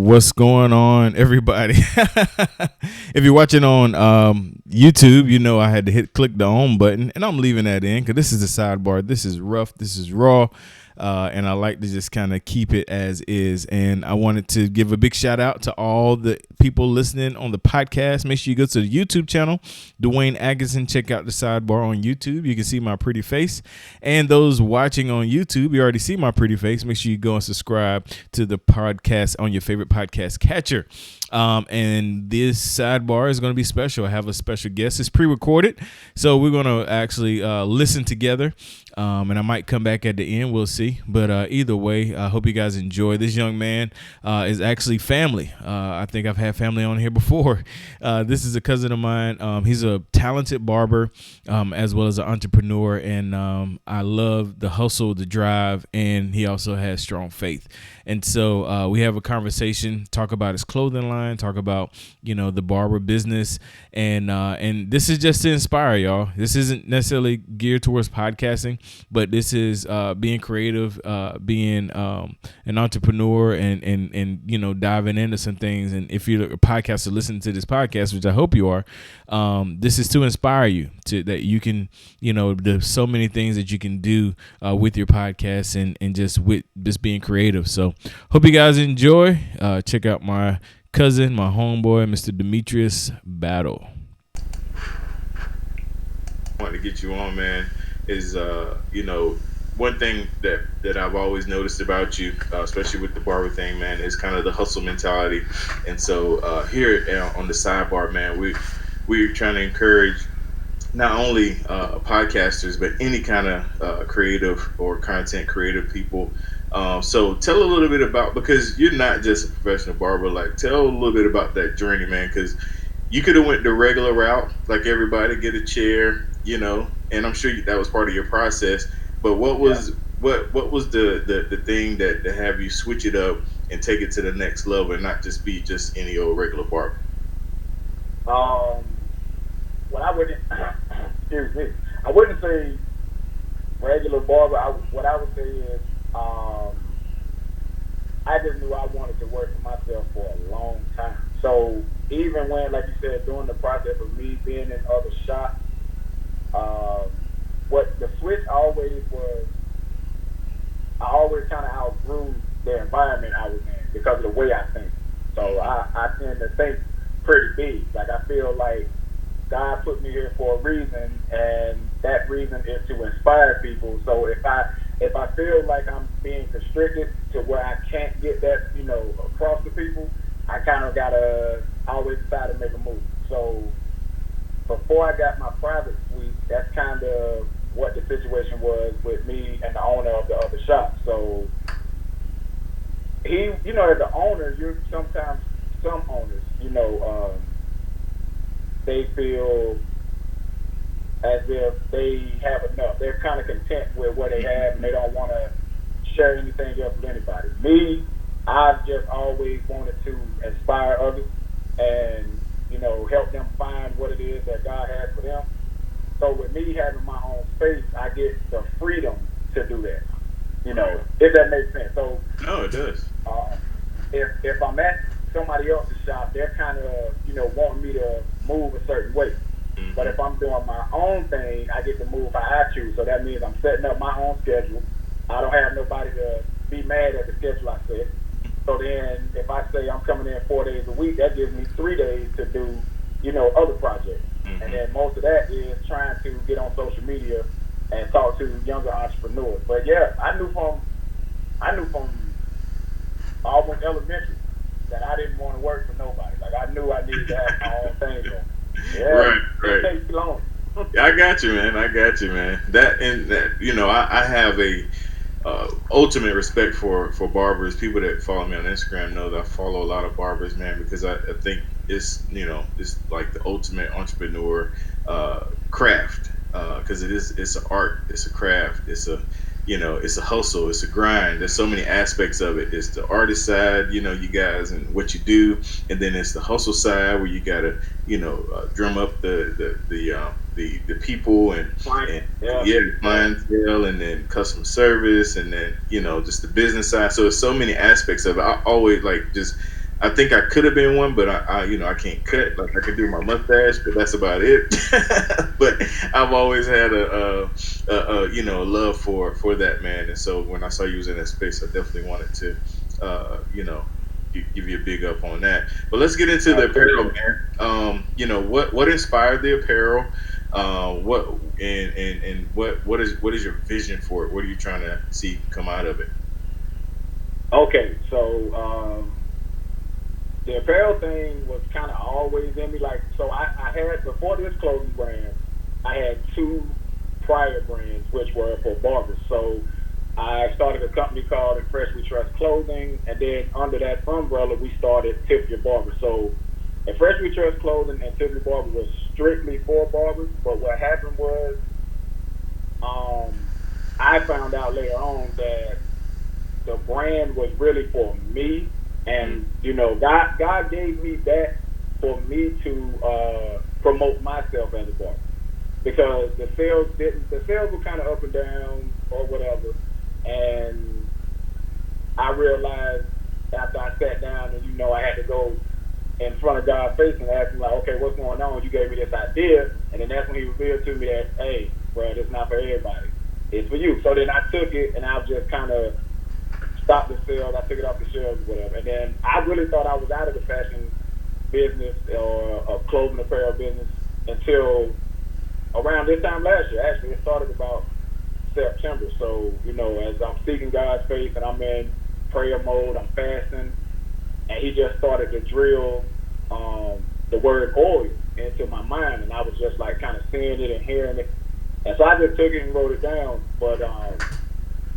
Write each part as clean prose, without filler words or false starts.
What's going on, everybody? If you're watching on YouTube, you know I had to click the on button, and I'm leaving that in because this is the sidebar. This is rough. This is raw. And I like to just kind of keep it as is. And I wanted to give a big shout out to all the people listening on the podcast. Make sure you go to the YouTube channel, Dawain Atkinson. Check out the sidebar on YouTube. You can see my pretty face. And those watching on YouTube, you already see my pretty face. Make sure you go and subscribe to the podcast on your favorite podcast catcher. And this sidebar is going to be special. I have a special guest. It's pre-recorded, so we're going to actually listen together. And I might come back at the end. We'll see. But either way, I hope you guys enjoy. This young man is actually family. I think I've had family on here before. This is a cousin of mine. He's a talented barber as well as an entrepreneur. And I love the hustle, the drive, and he also has strong faith. And so we have a conversation, talk about his clothing line, talk about, the barber business. And this is just to inspire y'all. This isn't necessarily geared towards podcasting, but this is being creative, being an entrepreneur and diving into some things. And if you're a podcaster listening to this podcast, which I hope you are, this is to inspire you that you can, there's so many things that you can do with your podcast and just with just being creative. So hope you guys enjoy. Check out my cousin, my homeboy, Mr. Demetrius Battle. I want to get you on, man, is one thing that I've always noticed about you, especially with the barber thing, man, is kind of the hustle mentality. And so here on the sidebar, man, we're trying to encourage not only podcasters, but any kind of creative or content creative people. So tell a little bit about, because you're not just a professional barber, like tell a little bit about that journey, man, because you could have went the regular route, like everybody, get a chair, and I'm sure that was part of your process. But what was what was the thing that have you switch it up and take it to the next level and not just be just any old regular barber? Well, I wouldn't. Excuse me. I wouldn't say regular barber. What I would say is, I just knew I wanted to work for myself for a long time. So even when, like you said, during the process of me being in other shops, what the switch always was, I always kind of outgrew the environment I was in because of the way I think. So I tend to think pretty big. Like I feel like God put me here for a reason, and that reason is to inspire people. So if I feel like I'm being constricted to where I can't get that, across to people, I kind of gotta always decide to make a move. So before I got my private suite, that's kind of what the situation was with me and the owner of the other shop. So he, as the owner, you're sometimes some owners, they feel as if they have enough. They're kind of content with what they have, and they don't want to share anything else with anybody. Me, I've just always wanted to inspire others and, help them find what it is that God has for them. So with me having my own space, I get the freedom to do that, if that makes sense. So no, it does. If I'm at somebody else's shop, they're kind of, wanting me to move a certain way. Mm-hmm. But if I'm doing my own thing, I get to move how I choose. So that means I'm setting up my own schedule. I don't have nobody to be mad at the schedule I set. So then if I say I'm coming in 4 days a week, that gives me 3 days to do, other projects. Mm-hmm. And then most of that is trying to get on social media and talk to younger entrepreneurs. But yeah, I knew from almost elementary that I didn't want to work for nobody. Like I knew I needed to have my own thing going. Yeah, right. It takes too long. I got you, man. I have a ultimate respect for barbers. People that follow me on Instagram know that I follow a lot of barbers, man, because I think it's like the ultimate entrepreneur craft, because it's an art, it's a craft, it's a hustle, it's a grind. There's so many aspects of it. It's the artist side, you guys and what you do, and then it's the hustle side where you gotta drum up the people and clientele, and then customer service, and then just the business side. So there's so many aspects of it. I always I think I could have been one, but I can't cut. Like I can do my mustache, but that's about it. But I've always had a love for that, man. And so when I saw you was in that space, I definitely wanted to give you a big up on that. But let's get into the apparel, man. What inspired the apparel? What and what is your vision for it? What are you trying to see come out of it? Okay, so the apparel thing was kind of always in me. Like, so I had before this clothing brand, I had two prior brands which were for barbers. So I started a company called In Fresh We Trust Clothing, and then under that umbrella, we started Tip Your Barber. So In Fresh We Trust Clothing and Tip Your Barber was strictly for barbers. But what happened was, um, I found out later on that the brand was really for me, Mm, and God gave me that for me to promote myself as a barber, because the sales were kind of up and down or whatever, and I realized after I sat down and I had to go in front of God's face and ask him, like, okay, what's going on? You gave me this idea, and then that's when he revealed to me that, hey, bro, it's not for everybody, it's for you. So then I took it and I just kind of stopped the sales. I took it off the shelves or whatever. And then I really thought I was out of the fashion business or clothing apparel business until around this time last year. Actually, it started about September. So, as I'm seeking God's face and I'm in prayer mode, I'm fasting, and he just started to drill the word oil into my mind. And I was just like kind of seeing it and hearing it. And so I just took it and wrote it down. But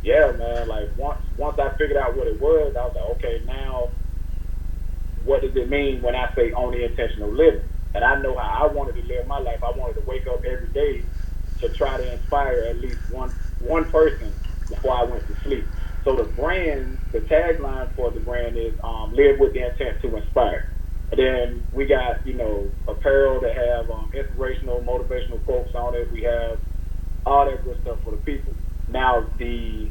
yeah, man, like once I figured out what it was, I was like, okay, now what does it mean when I say only intentional living? And I know how I wanted to live my life. I wanted to wake up every day to try to inspire at least one person before I went to sleep. So the tagline for the brand is live with the intent to inspire. And then we got, apparel that have inspirational, motivational quotes on it. We have all that good stuff for the people. Now the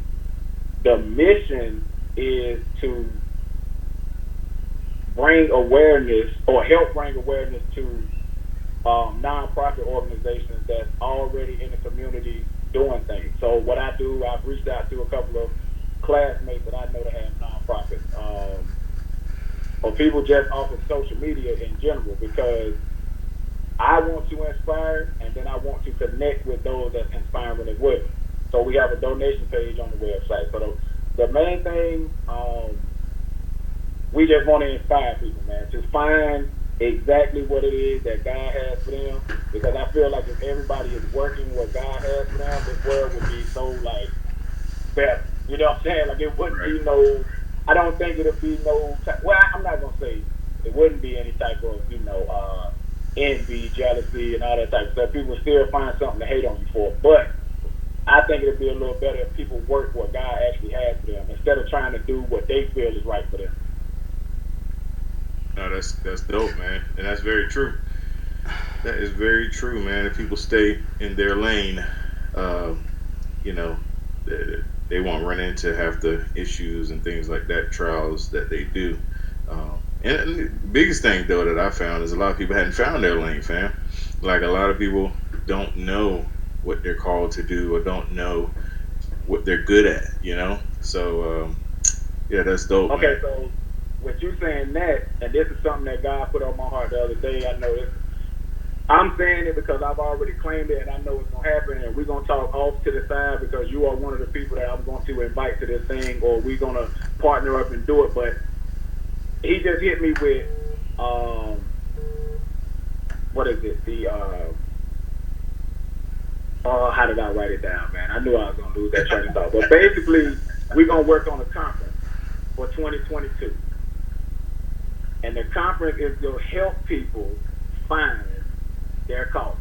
mission is to bring awareness or help bring awareness to nonprofit organizations that's already in the community doing things. So what I do, I've reached out to a couple of classmates that I know that have nonprofits, or people just off of social media in general, because I want to inspire, and then I want to connect with those that's inspiring as well. So we have a donation page on the website. So the main thing, we just want to inspire people, man, to find exactly what it is that God has for them. Because I feel like if everybody is working what God has for them, this world would be so like better. You know what I'm saying? Like it wouldn't right. be no. I don't think it'll be no. Well, I'm not gonna say it wouldn't be any type of envy, jealousy, and all that type of stuff. People still find something to hate on you for, but I think it'd be a little better if people work what God actually has for them instead of trying to do what they feel is right for them. No, that's dope, man, and that's very true. That is very true, man. If people stay in their lane, uh, you know, they, they won't run into half the issues and things like that, trials that they do. And the biggest thing though that I found is a lot of people hadn't found their lane, fam. Like a lot of people don't know what they're called to do or don't know what they're good at, you know. So yeah, that's dope, man. Okay, so with you saying that, and this is something that God put on my heart the other day. I know this. I'm saying it because I've already claimed it, and I know it's gonna happen. And we're gonna talk off to the side because you are one of the people that I'm going to invite to this thing, or we're gonna partner up and do it. But he just hit me with, um, what is it? How did I write it down, man? I knew I was gonna lose that train of thought. But basically, we're gonna work on a conference for 2022. And the conference is going to help people find their calling.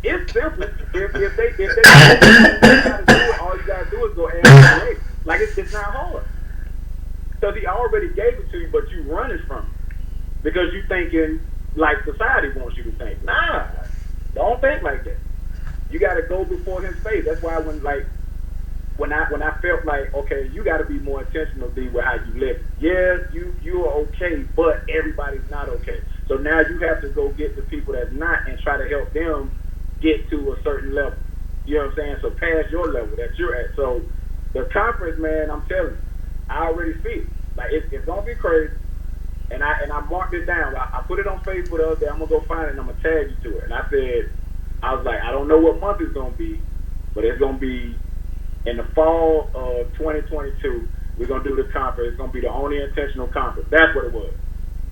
It's simple. If they know how to do it, all you gotta do is go ask the Creator. Like it's not hard because He already gave it to you, but you running from it because you thinking like society wants you to think. Nah, don't think like that. You got to go before His face. That's why when like when I felt like, okay, you got to be more intentional, D, with how you live. Yeah, you are okay, but everybody's not okay. So now you have to go get the people that's not and try to help them get to a certain level. You know what I'm saying? So past your level that you're at. So the conference, man, I'm telling you, I already see it. Like it's gonna be crazy. And I marked it down. I put it on Facebook the other day. I'm gonna go find it and I'm gonna tag you to it. And I was like, I don't know what month it's gonna be, but it's gonna be in the fall of 2022. We're gonna do the conference. It's gonna be the only intentional conference. That's what it was.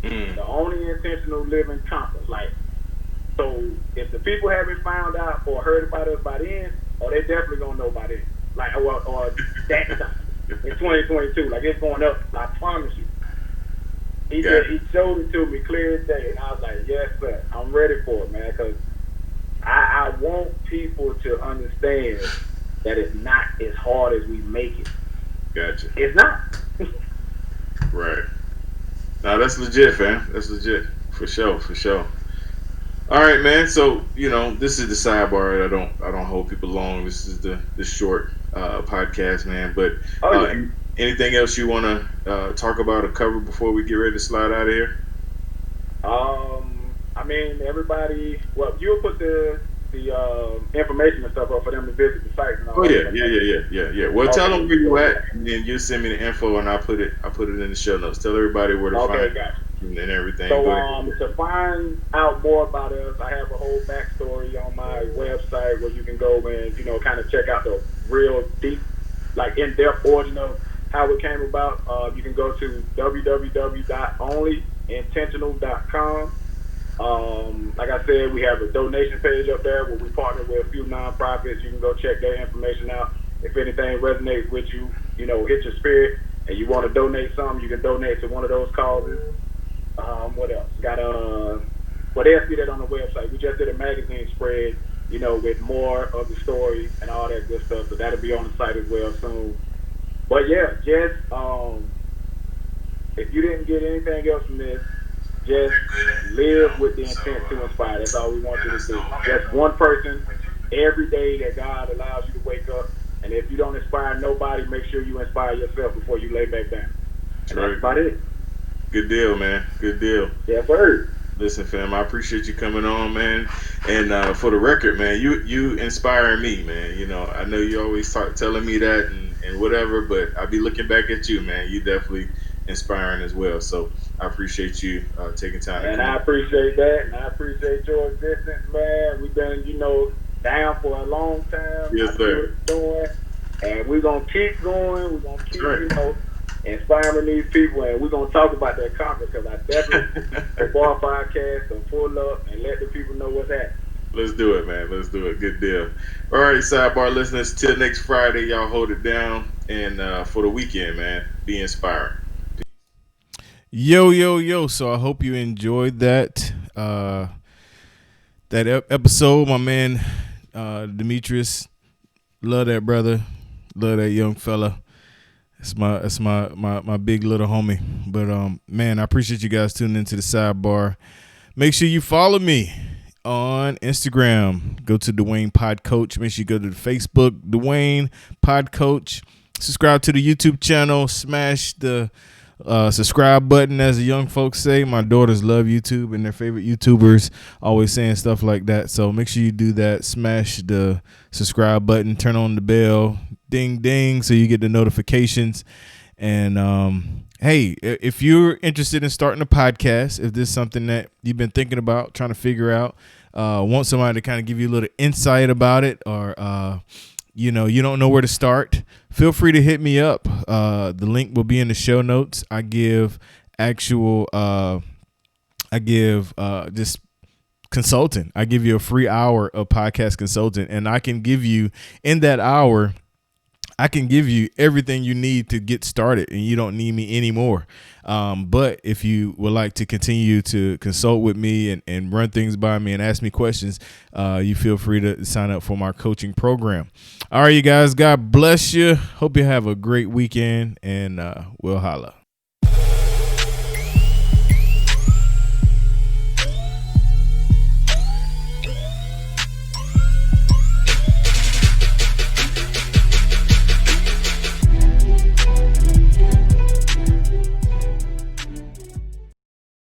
The only intentional living conference. Like, so if the people haven't found out or heard about us by then, oh, they definitely gonna know by then. Like, or that time in 2022. Like, it's going up. I promise you. He showed it to me clear as day, and I was like, yes, sir, I'm ready for it, man, because I want people to understand that it's not as hard as we make it. Gotcha. It's not. Right. No, that's legit, fam. That's legit. For sure, for sure. All right, man. So, this is the sidebar. I don't hold people long. This is the short podcast, man. But anything else you want to talk about or cover before we get ready to slide out of here? I mean, everybody. Well, you'll put the information and stuff up for them to visit the site. And all yeah. Well, tell them where you at, and then you send me the info, and I'll put it in the show notes. Tell everybody where to find it and everything. So, to find out more about us, I have a whole backstory on my website where you can go and kind of check out the real deep, like in-depth origin of how it came about. You can go to www.onlyintentional.com. Like I said, we have a donation page up there where we partner with a few nonprofits. You can go check their information out. If anything resonates with you, hit your spirit, and you want to donate something, you can donate to one of those causes. What else? They'll see that on the website. We just did a magazine spread, with more of the story and all that good stuff. So that'll be on the site as well soon. But yeah, just if you didn't get anything else from this, just live with the intent to inspire. That's all we want you to do. Just one person every day that God allows you to wake up. And if you don't inspire nobody, make sure you inspire yourself before you lay back down. And that's about it. Good deal, man. Good deal. Yes, sir. Listen, fam, I appreciate you coming on, man. And for the record, man, you inspire me, man. I know you always telling me that and whatever, but I be looking back at you, man. You definitely inspiring as well. So I appreciate you taking time. And I appreciate that, and I appreciate your existence, man. We've been, down for a long time. Yes, sir. And we're gonna keep going. We're gonna keep, inspiring these people, and we're gonna talk about that conference because I definitely the B.A.R podcast to pull up and let the people know what's happening. Let's do it, man. Let's do it. Good deal. All right, sidebar listeners. Till next Friday, y'all hold it down, and for the weekend, man, be inspiring. Yo. So I hope you enjoyed that episode, my man. Demetrius, love that brother, love that young fella. It's my big little homie. But man, I appreciate you guys tuning into the sidebar. Make sure you follow me on Instagram. Go to Dawain Pod Coach. Make sure you go to the Facebook Dawain Pod Coach. Subscribe to the YouTube channel. Smash the subscribe button, as the young folks say. My daughters love YouTube, and their favorite YouTubers always saying stuff like that. So make sure you do that. Smash the subscribe button, turn on the bell, ding ding, so you get the notifications. And hey, if you're interested in starting a podcast, if this is something that you've been thinking about, trying to figure out, want somebody to kind of give you a little insight about it, or you don't know where to start, feel free to hit me up. The link will be in the show notes. I give just consulting. I give you a free hour of podcast consulting, and I can give you, in that hour, I can give you everything you need to get started, and you don't need me anymore. But if you would like to continue to consult with me and run things by me and ask me questions, you feel free to sign up for my coaching program. All right, you guys, God bless you. Hope you have a great weekend, and we'll holla.